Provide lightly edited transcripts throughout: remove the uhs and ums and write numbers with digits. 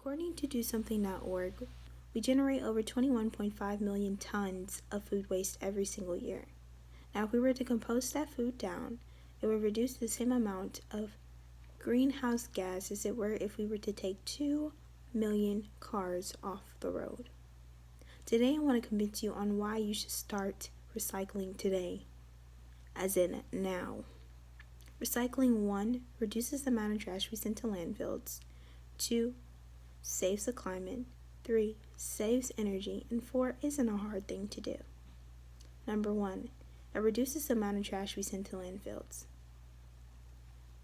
According to DoSomething.org, we generate over 21.5 million tons of food waste every single year. Now, if we were to compost that food down, it would reduce the same amount of greenhouse gas as it were if we were to take 2 million cars off the road. Today, I want to convince you on why you should start recycling today, as in now. Recycling 1 reduces the amount of trash we send to landfills, 2 saves the climate, 3 saves energy, and 4 isn't a hard thing to do. Number 1, it reduces the amount of trash we send to landfills.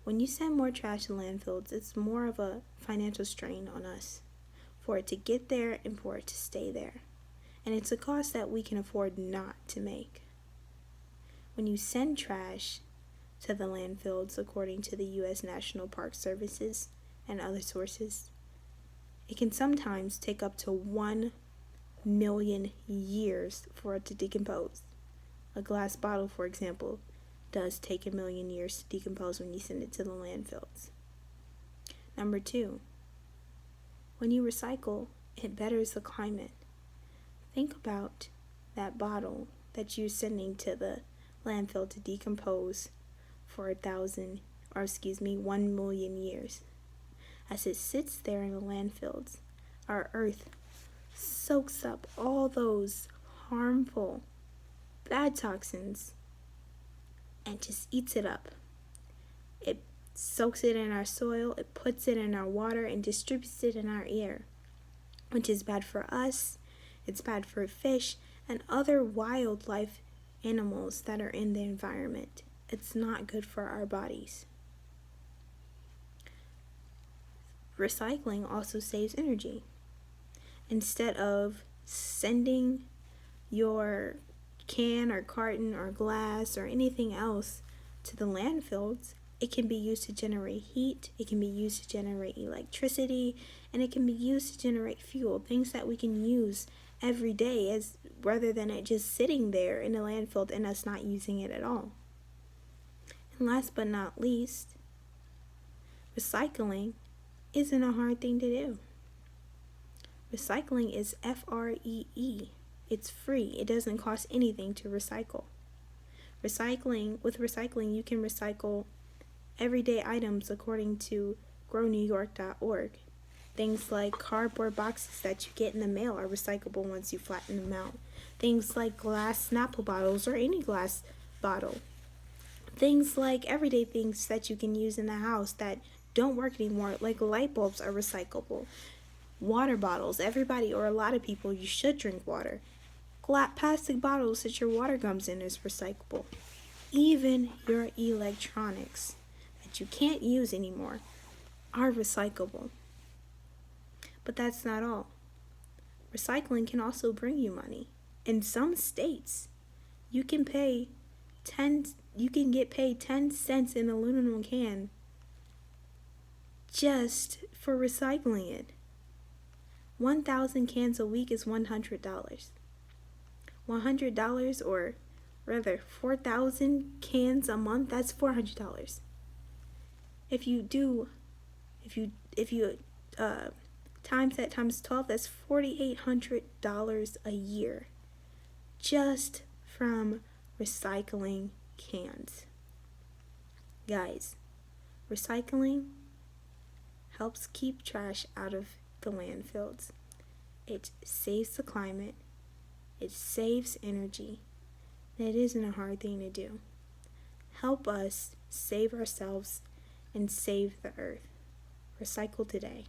When you send more trash to landfills, it's more of a financial strain on us for it to get there and for it to stay there. And it's a cost that we can afford not to make. When you send trash to the landfills, according to the U.S. National Park Services and other sources, it can sometimes take up to 1 million years for it to decompose. A glass bottle, for example, does take 1 million years to decompose when you send it to the landfills. Number 2, when you recycle, it betters the climate. Think about that bottle that you're sending to the landfill to decompose for 1 million years. As it sits there in the landfills, our earth soaks up all those harmful, bad toxins and just eats it up. It soaks it in our soil, it puts it in our water, and distributes it in our air, which is bad for us, it's bad for fish and other wildlife animals that are in the environment. It's not good for our bodies. Recycling also saves energy. Instead of sending your can or carton or glass or anything else to the landfills, it can be used to generate heat, it can be used to generate electricity, and it can be used to generate fuel, things that we can use every day as rather than it just sitting there in the landfill and us not using it at all. And last but not least, recycling isn't a hard thing to do. Recycling is free. It's free. It doesn't cost anything to recycle. With recycling, you can recycle everyday items according to grownewyork.org. Things like cardboard boxes that you get in the mail are recyclable once you flatten them out. Things like glass Snapple bottles or any glass bottle. Things like everyday things that you can use in the house that don't work anymore, like light bulbs, are recyclable. Water bottles, everybody or a lot of people, you should drink water. Plastic bottles that your water comes in is recyclable. Even your electronics that you can't use anymore are recyclable. But that's not all. Recycling can also bring you money. In some states, you can get paid 10 cents in an aluminum can just for recycling it. 1,000 cans a week is $100. $100, or rather 4,000 cans a month, that's $400. If you times that times 12, that's $4,800 a year just from recycling cans. Guys, recycling helps keep trash out of the landfills. It saves the climate. It saves energy. And it isn't a hard thing to do. Help us save ourselves and save the earth. Recycle today.